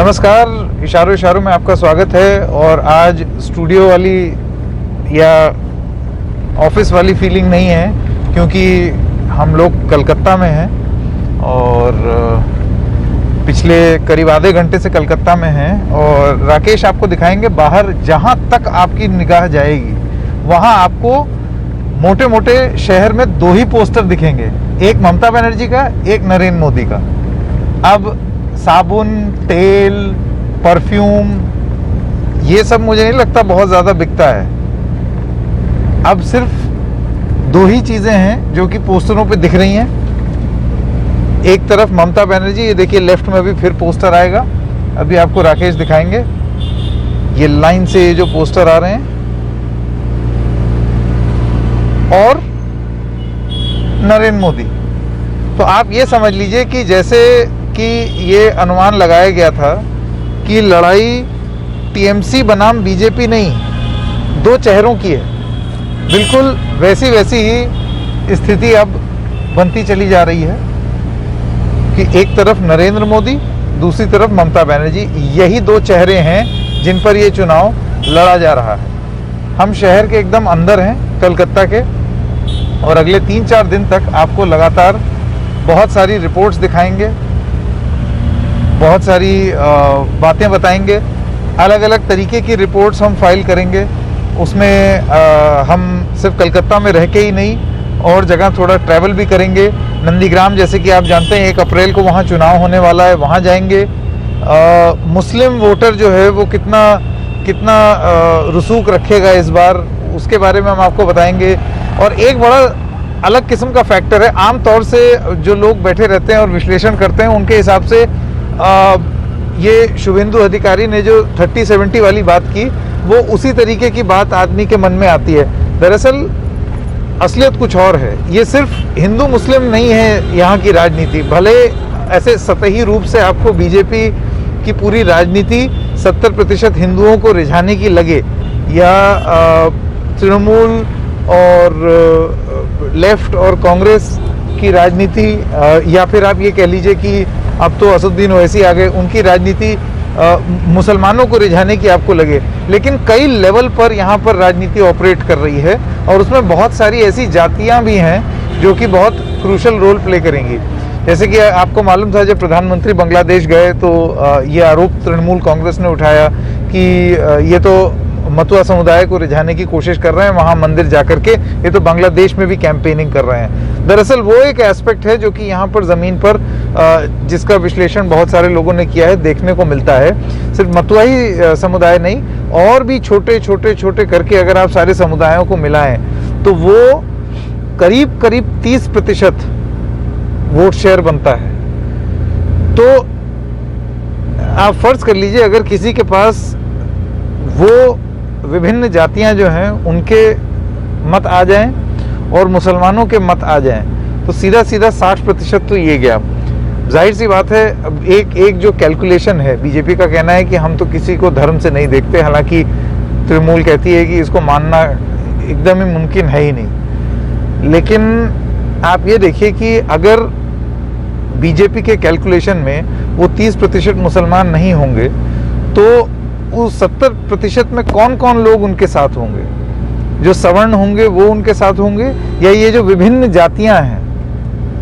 नमस्कार, इशारों इशारों में आपका स्वागत है। और आज स्टूडियो वाली या ऑफिस वाली फीलिंग नहीं है, क्योंकि हम लोग कलकत्ता में हैं और पिछले करीब आधे घंटे से कलकत्ता में हैं। और राकेश आपको दिखाएंगे बाहर, जहां तक आपकी निगाह जाएगी वहां आपको मोटे मोटे शहर में दो ही पोस्टर दिखेंगे, एक ममता बनर्जी का, एक नरेंद्र मोदी का। अब साबुन, तेल, परफ्यूम, ये सब मुझे नहीं लगता बहुत ज़्यादा बिकता है। अब सिर्फ दो ही चीज़ें हैं जो कि पोस्टरों पे दिख रही हैं। एक तरफ ममता बनर्जी, ये देखिए लेफ्ट में भी फिर पोस्टर आएगा, अभी आपको राकेश दिखाएंगे। ये लाइन से ये जो पोस्टर आ रहे हैं, और नरेंद्र मोदी। तो आप ये समझ लीजिए कि जैसे कि ये अनुमान लगाया गया था कि लड़ाई टीएमसी बनाम बीजेपी नहीं, दो चेहरों की है, बिल्कुल वैसी ही स्थिति अब बनती चली जा रही है कि एक तरफ नरेंद्र मोदी, दूसरी तरफ ममता बनर्जी। यही दो चेहरे हैं जिन पर ये चुनाव लड़ा जा रहा है। हम शहर के एकदम अंदर हैं, कलकत्ता के, और अगले 3-4 दिन तक आपको लगातार बहुत सारी रिपोर्ट्स दिखाएंगे, बहुत सारी बातें बताएंगे। अलग अलग तरीके की रिपोर्ट्स हम फाइल करेंगे। उसमें हम सिर्फ कलकत्ता में रह के ही नहीं, और जगह थोड़ा ट्रैवल भी करेंगे। नंदीग्राम, जैसे कि आप जानते हैं 1 अप्रैल को वहाँ चुनाव होने वाला है, वहाँ जाएंगे। मुस्लिम वोटर जो है वो कितना रसूख रखेगा इस बार, उसके बारे में हम आपको बताएंगे। और एक बड़ा अलग किस्म का फैक्टर है, आमतौर से जो लोग बैठे रहते हैं और विश्लेषण करते हैं, उनके हिसाब से ये शुभेंदु अधिकारी ने जो 30-70 वाली बात की, वो उसी तरीके की बात आदमी के मन में आती है। दरअसल असलियत कुछ और है। ये सिर्फ हिंदू मुस्लिम नहीं है यहाँ की राजनीति। भले ऐसे सतही रूप से आपको बीजेपी की पूरी राजनीति 70% हिंदुओं को रिझाने की लगे, या तृणमूल और लेफ्ट और कांग्रेस की राजनीति, या फिर आप ये कह लीजिए कि अब तो असदुद्दीन ओवैसी आ गए, उनकी राजनीति मुसलमानों को रिझाने की आपको लगे, लेकिन कई लेवल पर यहाँ पर राजनीति ऑपरेट कर रही है। और उसमें बहुत सारी ऐसी जातियाँ भी हैं जो कि बहुत क्रूशल रोल प्ले करेंगी। जैसे कि आपको मालूम था, जब प्रधानमंत्री बांग्लादेश गए तो ये आरोप तृणमूल कांग्रेस ने उठाया कि ये तो मतुआ समुदाय को रिझाने की कोशिश कर रहे हैं वहाँ मंदिर जाकर के, ये तो बांग्लादेश में भी कैंपेनिंग कर रहे हैं। दरअसल वो एक एस्पेक्ट है जो कि यहाँ पर ज़मीन पर जिसका विश्लेषण बहुत सारे लोगों ने किया है, देखने को मिलता है। सिर्फ मतुआ ही समुदाय नहीं, और भी छोटे छोटे करके अगर आप सारे समुदायों को मिलाएं तो वो करीब 30% वोट शेयर बनता है। तो आप फर्ज कर लीजिए, अगर किसी के पास वो विभिन्न जातियां जो हैं उनके मत आ जाएं और मुसलमानों के मत आ जाएं, तो सीधा 60% तो ये गया। जाहिर सी बात है, अब एक जो कैलकुलेशन है, बीजेपी का कहना है कि हम तो किसी को धर्म से नहीं देखते, हालांकि तृणमूल कहती है कि इसको मानना एकदम ही मुमकिन है ही नहीं। लेकिन आप ये देखिए कि अगर बीजेपी के कैलकुलेशन में वो 30% मुसलमान नहीं होंगे, तो उस 70% में कौन कौन लोग उनके साथ होंगे? जो सवर्ण होंगे वो उनके साथ होंगे, या ये जो विभिन्न जातियां हैं,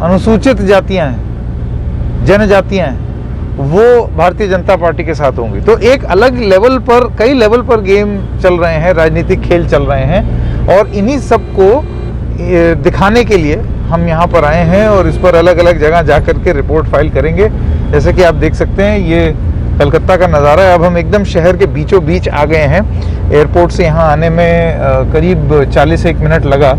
अनुसूचित जातियां हैं, जनजातियां हैं, वो भारतीय जनता पार्टी के साथ होंगी। तो एक अलग लेवल पर, कई लेवल पर गेम चल रहे हैं, राजनीतिक खेल चल रहे हैं, और इन्हीं सबको दिखाने के लिए हम यहाँ पर आए हैं और इस पर अलग अलग जगह जा करके रिपोर्ट फाइल करेंगे। जैसे कि आप देख सकते हैं, ये कलकत्ता का नज़ारा है। अब हम एकदम शहर के बीचों बीच आ गए हैं। एयरपोर्ट से यहाँ आने में करीब 40-1 मिनट लगा।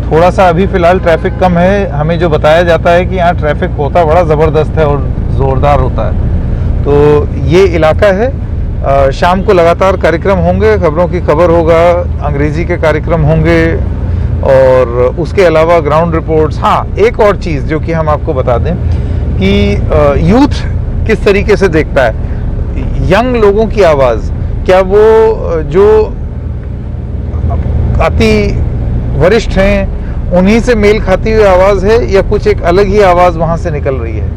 थोड़ा सा अभी फ़िलहाल ट्रैफिक कम है। हमें जो बताया जाता है कि यहाँ ट्रैफिक होता बड़ा ज़बरदस्त है और ज़ोरदार होता है। तो ये इलाका है। शाम को लगातार कार्यक्रम होंगे, खबरों की खबर होगा, अंग्रेज़ी के कार्यक्रम होंगे, और उसके अलावा ग्राउंड रिपोर्ट्स। हाँ, एक और चीज़ जो कि हम आपको बता दें कि यूथ किस तरीके से देखता है यंग लोगों की आवाज़। क्या वो जो अति वरिष्ठ हैं उन्हीं से मेल खाती हुई आवाज़ है, या कुछ एक अलग ही आवाज़ वहाँ से निकल रही है?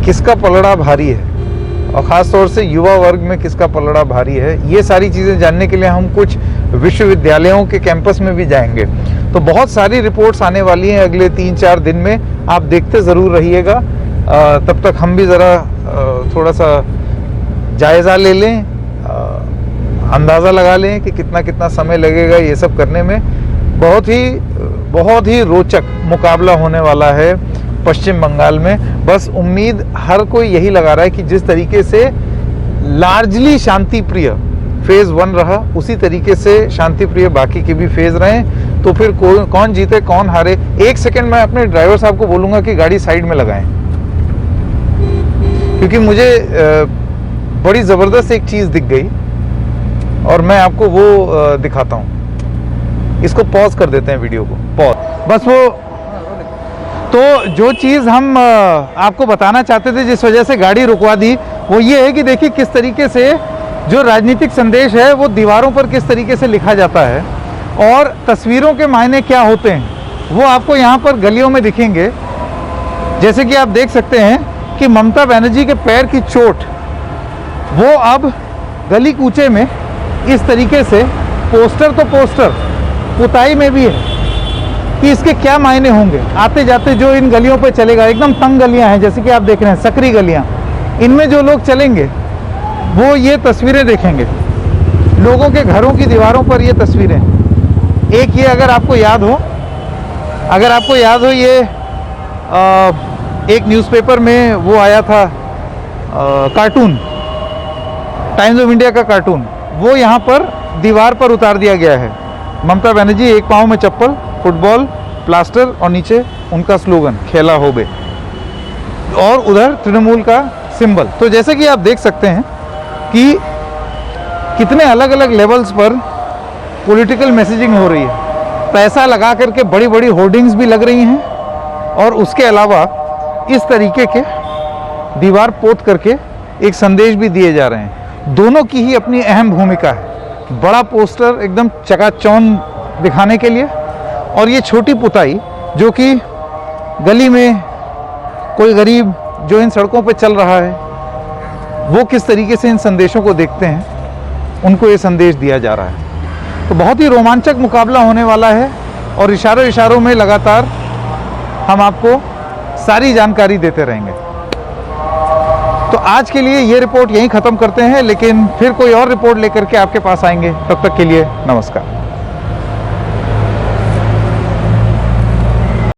किसका पलड़ा भारी है? और ख़ास तौर से युवा वर्ग में किसका पलड़ा भारी है, ये सारी चीज़ें जानने के लिए हम कुछ विश्वविद्यालयों के कैंपस में भी जाएंगे। तो बहुत सारी रिपोर्ट्स आने वाली हैं अगले 3-4 दिन में, आप देखते ज़रूर रहिएगा। तब तक हम भी ज़रा थोड़ा सा जायज़ा ले लें, अंदाज़ा लगा लें कि कितना कितना समय लगेगा ये सब करने में। बहुत ही रोचक मुकाबला होने वाला है पश्चिम बंगाल में। बस उम्मीद हर कोई यही लगा रहा है कि जिस तरीके से लार्जली शांति प्रिय फेज़ 1 रहा, उसी तरीके से शांति प्रिय बाकी के भी फेज़ रहे, तो फिर कौन जीते कौन हारे। 1 सेकंड मैं अपने ड्राइवर साहब को बोलूँगा कि गाड़ी साइड में लगाएं, क्योंकि मुझे बड़ी ज़बरदस्त एक चीज़ दिख गई और मैं आपको वो दिखाता हूँ। इसको पॉज कर देते हैं वीडियो को, पॉज। बस वो तो जो चीज़ हम आपको बताना चाहते थे, जिस वजह से गाड़ी रुकवा दी, वो ये है कि देखिए किस तरीके से जो राजनीतिक संदेश है वो दीवारों पर किस तरीके से लिखा जाता है और तस्वीरों के मायने क्या होते हैं वो आपको यहाँ पर गलियों में दिखेंगे। जैसे कि आप देख सकते हैं कि ममता बनर्जी के पैर की चोट वो अब गली कूचे में इस तरीके से पोस्टर तो पोस्टर पुताई में भी है कि इसके क्या मायने होंगे। आते जाते जो इन गलियों पे चलेगा, एकदम तंग गलियां हैं जैसे कि आप देख रहे हैं, सकरी गलियां, इनमें जो लोग चलेंगे वो ये तस्वीरें देखेंगे, लोगों के घरों की दीवारों पर ये तस्वीरें। एक ये अगर आपको याद हो ये एक न्यूज़पेपर में वो आया था कार्टून, टाइम्स ऑफ इंडिया का कार्टून, वो यहाँ पर दीवार पर उतार दिया गया है। ममता बनर्जी, एक पाँव में चप्पल, फुटबॉल प्लास्टर और नीचे उनका स्लोगन खेला होबे, और उधर तृणमूल का सिंबल। तो जैसे कि आप देख सकते हैं कि कितने अलग अलग लेवल्स पर पॉलिटिकल मैसेजिंग हो रही है। पैसा लगा करके बड़ी बड़ी होर्डिंग्स भी लग रही हैं और उसके अलावा इस तरीके के दीवार पोत करके एक संदेश भी दिए जा रहे हैं। दोनों की ही अपनी अहम भूमिका है। बड़ा पोस्टर एकदम चकाचौंध दिखाने के लिए, और ये छोटी पुताई जो कि गली में कोई गरीब जो इन सड़कों पे चल रहा है वो किस तरीके से इन संदेशों को देखते हैं, उनको ये संदेश दिया जा रहा है। तो बहुत ही रोमांचक मुकाबला होने वाला है और इशारों इशारों में लगातार हम आपको सारी जानकारी देते रहेंगे। तो आज के लिए ये रिपोर्ट यहीं ख़त्म करते हैं, लेकिन फिर कोई और रिपोर्ट लेकर के आपके पास आएंगे। तब तक के लिए नमस्कार।